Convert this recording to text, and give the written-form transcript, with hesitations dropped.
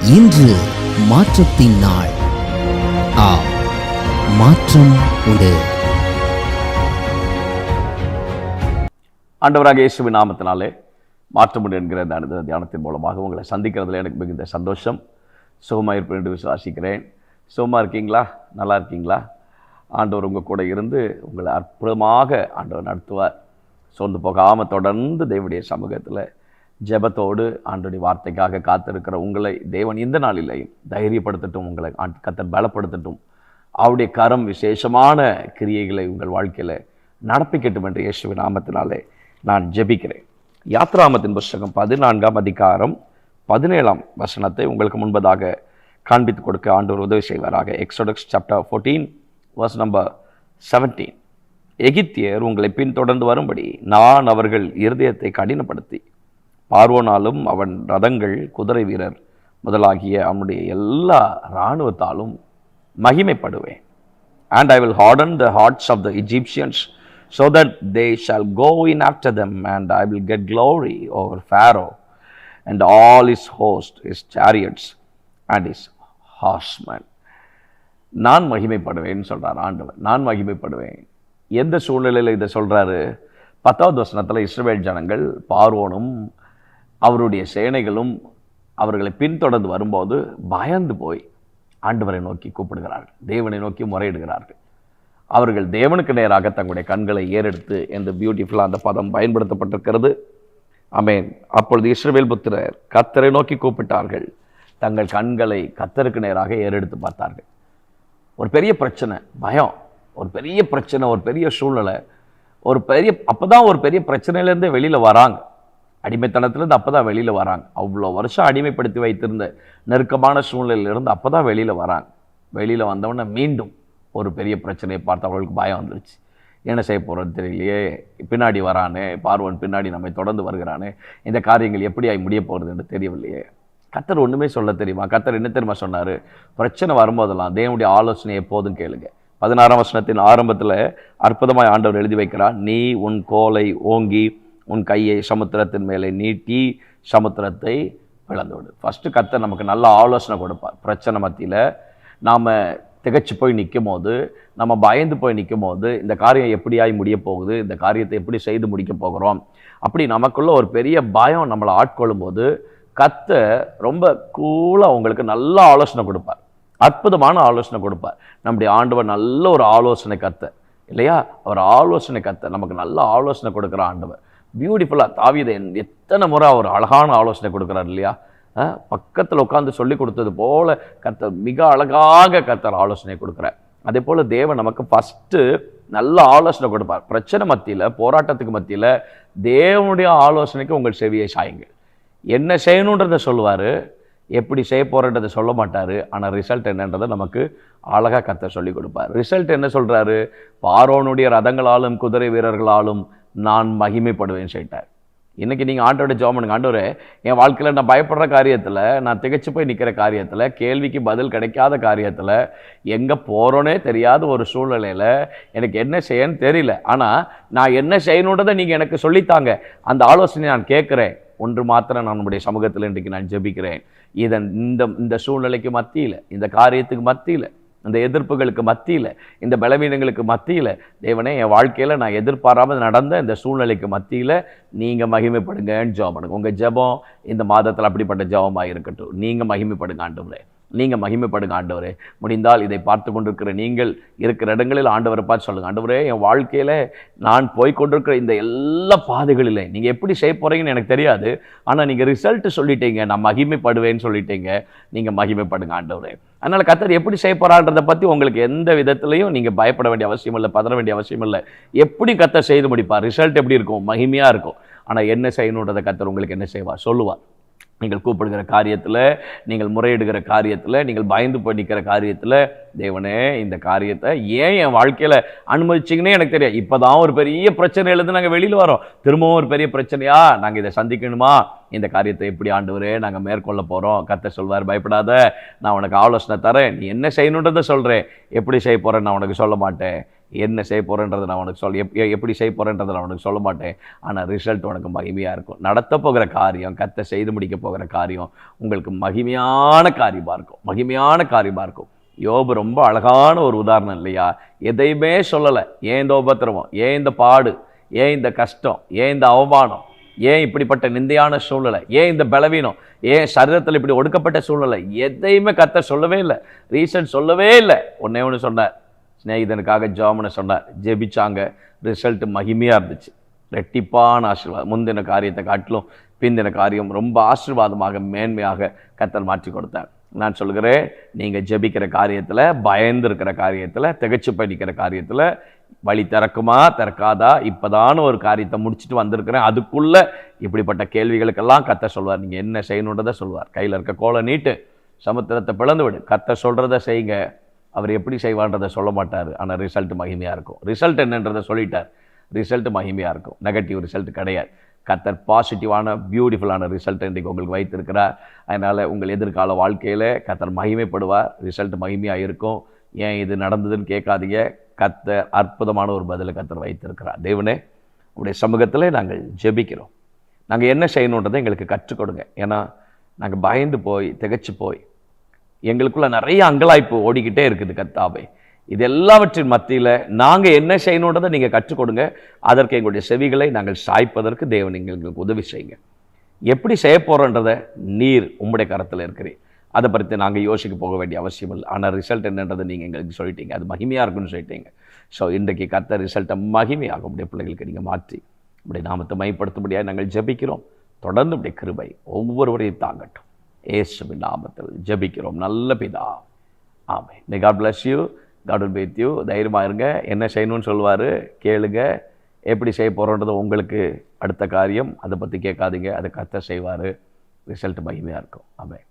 இன்று மாற்றத்தின் நாள். மாற்றம் உண்டு. ஆண்டவராக இயேசுவின் நாமத்தினாலே மாற்றம் உண்டு என்கிற இந்த தியானத்தின் மூலமாக உங்களை சந்திக்கிறதுல எனக்கு மிகுந்த சந்தோஷம். சுகமாக இருப்பேன் என்று விசுவாசிக்கிறேன். சுகமாக இருக்கீங்களா? நல்லா இருக்கீங்களா? ஆண்டவர் உங்கள் கூட இருந்து உங்களை அற்புதமாக ஆண்டவர் நடத்துவார். சோர்ந்து போகாமல் தொடர்ந்து தேவனுடைய சமூகத்தில் ஜெபத்தோடு ஆண்டவருடைய வார்த்தைக்காக காத்திருக்கிற உங்களை தேவன் இந்த நாளிலேயும் தைரியப்படுத்தட்டும், உங்களை கர்த்தர் பலப்படுத்தட்டும். அவருடைய கரம் விசேஷமான கிரியைகளை உங்கள் வாழ்க்கையில் நடப்பிக்கட்டும் என்று இயேசுவின் நாமத்தினாலே நான் ஜெபிக்கிறேன். யாத்ராகமத்தின் புஸ்தகம் 14ஆம் அதிகாரம் 17ஆம் வசனத்தை உங்களுக்கு முன்பதாக காண்பித்து கொடுக்க ஆண்டவர் உதவி செய்வாராக. Exodus chapter 14 verse number 17. எகிப்தியர் உங்களை பின்தொடர்ந்து வரும்படி நான் அவர்கள் இருதயத்தை கடினப்படுத்தி பார்வோனாலும் அவன் ரதங்கள் குதிரை வீரர் முதலாகிய அவனுடைய எல்லா இராணுவத்தாலும் மகிமைப்படுவேன். And I will harden the hearts of the Egyptians so that they shall go in after them, and I will get glory over Pharaoh and all his host, his chariots and his horsemen. நான் மகிமைப்படுவேன் சொல்றார் ஆண்டவர். நான் மகிமைப்படுவேன். எந்த சூழ்நிலையில் இதை சொல்றாரு? 10வது வசனத்தில் இஸ்ரவேல் ஜனங்கள் பார்வோனும் அவருடைய சேனைகளும் அவர்களை பின்தொடர்ந்து வரும்போது பயந்து போய் ஆண்டவரை நோக்கி கூப்பிடுகிறார்கள், தேவனை நோக்கி முறையிடுகிறார்கள். அவர்கள் தேவனுக்கு நேராக தங்களுடைய கண்களை ஏறெடுத்து என்று பியூட்டிஃபுல்லாக அந்த பதம் பயன்படுத்தப்பட்டிருக்கிறது. ஆமென். அப்பொழுது இஸ்ரவேல் புத்திரர் கர்த்தரை நோக்கி கூப்பிட்டார்கள், தங்கள் கண்களை கர்த்தருக்கு நேராக ஏறெடுத்து பார்த்தார்கள். ஒரு பெரிய பிரச்சனை, பயம், ஒரு பெரிய பிரச்சனை, ஒரு பெரிய சூழ்நிலை, அப்போதான் ஒரு பெரிய பிரச்சனையிலேருந்து வெளியில் வராங்க. அடிமைத்தனத்திலேருந்து அப்போ தான் வெளியில் வராங்க. அவ்வளோ வருஷம் அடிமைப்படுத்தி வைத்திருந்த நெருக்கமான சூழ்நிலையிலிருந்து அப்போ தான் வெளியில் வராங்க. வெளியில் வந்தவொடனே மீண்டும் ஒரு பெரிய பிரச்சனையை பார்த்து அவர்களுக்கு பயம் வந்துருச்சு. என்ன செய்ய போகிறது தெரியலையே, பின்னாடி வரானே, பார்வன் பின்னாடி நம்மை தொடர்ந்து வருகிறானே, இந்த காரியங்கள் எப்படியாய் முடிய போகிறது என்று தெரியவில்லையே. கர்த்தர் ஒன்றுமே சொல்ல தெரியுமா? கர்த்தர் என்ன தெரியுமா சொன்னார்? பிரச்சனை வரும்போதெல்லாம் தேவனுடைய ஆலோசனை எப்போதும் கேளுங்க. 16ஆம் வசனத்தின் ஆரம்பத்தில் அற்புதமாய் ஆண்டவர் எழுதி வைக்கிறார், நீ உன் கோலை ஓங்கி உன் கையை சமுத்திரத்தின் மேலே நீட்டி சமுத்திரத்தை பிளந்து விடு. ஃபஸ்ட்டு கர்த்தர் நமக்கு நல்ல ஆலோசனை கொடுப்பார். பிரச்சனை மத்தியில் நாம் திகச்சு போய் நிற்கும் போது, நம்ம பயந்து போய் நிற்கும் போது, இந்த காரியம் எப்படியாய் முடிய போகுது, இந்த காரியத்தை எப்படி செய்து முடிக்க போகிறோம், அப்படி நமக்குள்ள ஒரு பெரிய பயம் நம்மளை ஆட்கொள்ளும் போது கர்த்தர் ரொம்ப கூலாக உங்களுக்கு நல்ல ஆலோசனை கொடுப்பார், அற்புதமான ஆலோசனை கொடுப்பார். நம்முடைய ஆண்டவர் நல்ல ஒரு ஆலோசனை கர்த்தர் இல்லையா? அவர் ஆலோசனை கர்த்தர், நமக்கு நல்ல ஆலோசனை கொடுக்குற ஆண்டவர். பியூட்டிஃபுல்லாக தாவீதை எத்தனை முறை அவர் அழகான ஆலோசனை கொடுக்குறார் இல்லையா? பக்கத்தில் உட்காந்து சொல்லி கொடுத்தது போல கர்த்தர் மிக அழகாக கர்த்தர் ஆலோசனை கொடுக்குறார். அதே போல் தேவன் நமக்கு ஃபஸ்ட்டு நல்ல ஆலோசனை கொடுப்பார். பிரச்சனை மத்தியில், போராட்டத்துக்கு மத்தியில் தேவனுடைய ஆலோசனைக்கு உங்கள் செவியை சாயுங்கள். என்ன செய்யணுன்றதை சொல்லுவார், எப்படி செய்ய போகிறன்றதை சொல்ல மாட்டார். ஆனால் ரிசல்ட் என்னன்றதை நமக்கு அழகாக கர்த்தர் சொல்லி கொடுப்பார். ரிசல்ட் என்ன சொல்கிறாரு? பார்வோனுடைய ரதங்களாலும் குதிரை வீரர்களாலும் நான் மகிமைப்படுவேன் சொல்லிட்டார். இன்றைக்கி நீங்கள் ஆண்டோட ஜெபம் பண்ணுங்க, ஆண்டவரே என் வாழ்க்கையில் நான் பயப்படுற காரியத்தில், நான் திகைச்சு போய் நிற்கிற காரியத்தில், கேள்விக்கு பதில் கிடைக்காத காரியத்தில், எங்கே போகிறோன்னே தெரியாத ஒரு சூழ்நிலையில் எனக்கு என்ன செய்யன்னு தெரியல, ஆனால் நான் என்ன செய்யணுன்றதை நீங்கள் எனக்கு சொல்லித்தாங்க, அந்த ஆலோசனை நான் கேட்குறேன். ஒன்று மாத்திரம் நான் நம்முடைய சமூகத்தில் இன்றைக்கு நான் ஜெபிக்கிறேன். இந்த சூழ்நிலைக்கு மத்தியில், இந்த காரியத்துக்கு மத்தியில், இந்த எதிர்ப்புகளுக்கு மத்தியில், இந்த பலவீனங்களுக்கு மத்தியில், தேவனே என் வாழ்க்கையில் நான் எதிர்பாராமல் நடந்த இந்த சூழ்நிலைக்கு மத்தியில் நீங்கள் மகிமைப்படுங்கன்னு ஜெபம் பண்ணுங்க. உங்கள் ஜெபம் இந்த மாதத்தில் அப்படிப்பட்ட ஜெபமாக இருக்கட்டும். நீங்கள் மகிமைப்படுங்க ஆண்டவரே, நீங்கள் மகிமைப்படுங்க ஆண்டவரே. முடிந்தால் இதை பார்த்து கொண்டிருக்கிற நீங்கள் இருக்கிற இடங்களில் ஆண்டவரை பார்த்து சொல்லுங்கள், ஆண்டவரே என் வாழ்க்கையில் நான் போய்கொண்டிருக்கிற இந்த எல்லா பாதைகளில் நீங்கள் எப்படி செய்ய போகிறீங்கன்னு எனக்கு தெரியாது, ஆனால் நீங்கள் ரிசல்ட்டு சொல்லிட்டீங்க, நான் மகிமைப்படுவேன்னு சொல்லிட்டீங்க, நீங்கள் மகிமைப்படுங்க ஆண்டவரே. அதனால் கர்த்தர் எப்படி செய்ய போகிறான்றதை பற்றி உங்களுக்கு எந்த விதத்துலையும் நீங்கள் பயப்பட வேண்டிய அவசியம் இல்லை, பதற வேண்டிய அவசியம் இல்லை. எப்படி கர்த்தர் செய்து முடிப்பார்? ரிசல்ட் எப்படி இருக்கும்? மகிமையாக இருக்கும். ஆனால் என்ன செய்யணுன்றதை கர்த்தர் உங்களுக்கு என்ன செய்வார்? சொல்லுவார். நீங்கள் கூப்பிடுகிற காரியத்தில், நீங்கள் முறையிடுகிற காரியத்தில், நீங்கள் பயந்து போய் நிற்கிற காரியத்தில் தேவனே இந்த காரியத்தை ஏன் என் வாழ்க்கையில் அனுமதிச்சிங்கன்னே எனக்கு தெரியும். இப்போ தான் ஒரு பெரிய பிரச்சனையிலேருந்து நாங்கள் வெளியில் வரோம், திரும்பவும் ஒரு பெரிய பிரச்சனையா நாங்கள் இதை சந்திக்கணுமா? இந்த காரியத்தை எப்படி ஆண்டவரே நாங்கள் மேற்கொள்ள போகிறோம்? கர்த்தர் சொல்வார், பயப்படாத, நான் உனக்கு ஆலோசனை தரேன், நீ என்ன செய்யணுன்றதை சொல்கிறேன், எப்படி செய்ய போகிறேன்னு நான் உனக்கு சொல்ல மாட்டேன், என்ன செய்ய போகிறேன்றதை நான் உனக்கு எப்படி செய்ய போகிறேன்றதை நான் உனக்கு சொல்ல மாட்டேன். ஆனால் ரிசல்ட் உனக்கு மகிமையாக இருக்கும். நடத்த போகிற காரியம், கர்த்தர் செய்து முடிக்க போகிற காரியம் உங்களுக்கு மகிமையான காரியமாக இருக்கும், மகிமையான காரியமாக இருக்கும். யோபு ரொம்ப அழகான ஒரு உதாரணம் இல்லையா? எதையுமே சொல்லலை. ஏன் இந்த உபத்திரவம், ஏன் இந்த பாடு, ஏன் இந்த கஷ்டம், ஏன் இந்த அவமானம், ஏன் இப்படிப்பட்ட நிந்தையான சூழ்நிலை, ஏன் இந்த பலவீனம், ஏன் சரீரத்தில் இப்படி ஒடுக்கப்பட்ட சூழ்நிலை, எதையுமே கர்த்தர் சொல்லவே இல்லை, ரீசன் சொல்லவே இல்லை. ஒன்னே ஒன்று சொன்னார், ஸ்நேகிதனுக்காக ஜெபம்னு சொன்னார், ஜெபிச்சாங்க, ரிசல்ட் மகிமையாக இருந்துச்சு, ரெட்டிப்பான ஆசீர்வாதம். முந்தின காரியத்தை காட்டிலும் பிந்தின காரியம் ரொம்ப ஆசீர்வாதமாக மேன்மையாக கர்த்தர் மாற்றி கொடுத்தார். நான் சொல்கிறேன், நீங்கள் ஜெபிக்கிற காரியத்தில், பயந்து இருக்கிற காரியத்தில், திகைச்சு படிக்கிற காரியத்தில் வழி திறக்குமா திறக்காதா? இப்போதான ஒரு காரியத்தை முடிச்சுட்டு வந்திருக்கிறேன், அதுக்குள்ளே இப்படிப்பட்ட கேள்விகளுக்கெல்லாம் கர்த்தர் சொல்வார். நீங்கள் என்ன செய்யணுன்றதை சொல்வார். கையில் இருக்க கோலை நீட்டு, சமுத்திரத்தை பிளந்து விடு, கர்த்தர் சொல்கிறத செய்யுங்க. அவர் எப்படி செய்வான்றதை சொல்ல மாட்டார், ஆனால் ரிசல்ட் மகிமையாக இருக்கும். ரிசல்ட் என்னன்றதை சொல்லிட்டார், ரிசல்ட் மகிமையாக இருக்கும். நெகட்டிவ் ரிசல்ட் கிடையாது. கர்த்தர் பாசிட்டிவான பியூட்டிஃபுல்லான ரிசல்ட் இன்றைக்கு உங்களுக்கு வைத்திருக்கிறார். அதனால் உங்கள் எதிர்கால வாழ்க்கையில் கர்த்தர் மகிமைப்படுவார், ரிசல்ட் மகிமையாக இருக்கும். ஏன் இது நடந்ததுன்னு கேட்காதீங்க, கர்த்தர் அற்புதமான ஒரு பதிலை கர்த்தர் வைத்திருக்கிறார். தேவனே, உங்களுடைய சமூகத்தில் நாங்கள் ஜெபிக்கிறோம், நாங்கள் என்ன செய்யணுன்றதை எங்களுக்கு கற்றுக் கொடுங்க. ஏன்னா நாங்கள் பயந்து போய் திகைச்சு போய் எங்களுக்குள்ள நிறைய அங்கலாய்ப்பு ஓடிக்கிட்டே இருக்குது. கர்த்தாவே, இது எல்லாவற்றின் மத்தியில் நாங்கள் என்ன செய்யணுன்றதை நீங்கள் கற்றுக் கொடுங்க. அதற்கு எங்களுடைய செவிகளை நாங்கள் சாய்ப்பதற்கு தேவன் எங்களுக்கு உதவி செய்யுங்க. எப்படி செய்ய போகிறோன்றதை நீர் உம்முடைய கரத்தில் இருக்கிறேன், அதை பற்றி நாங்கள் யோசிக்க போக வேண்டிய அவசியம் இல்லை. ஆனால் ரிசல்ட் என்னன்றதை நீங்கள் எங்களுக்கு சொல்லிட்டீங்க, அது மகிமையாக இருக்குன்னு சொல்லிட்டீங்க. ஸோ இன்றைக்கு கர்த்தர் ரிசல்ட்டை மகிமையாக உடைய பிள்ளைகளுக்கு நீங்கள் மாற்றி உடைய நாமத்தை மைப்படுத்தும்படியாக நாங்கள் ஜெபிக்கிறோம். தொடர்ந்து உடைய கிருபை ஒவ்வொருவரையும் தாங்கட்டும். இயேசுவின் நாமத்தில் ஜெபிக்கிறோம் நல்ல பிதா, ஆமென். May God bless you, God will be with you. தைரியமாக இருங்க. என்ன செய்யணும்னு சொல்லுவார், கேளுங்க. எப்படி செய்ய போகிறோன்றது உங்களுக்கு அடுத்த காரியம், அதை பற்றி கேட்காதீங்க, அதை கர்த்தர் செய்வார். ரிசல்ட் மகிமையாக இருக்கும். ஆமென்.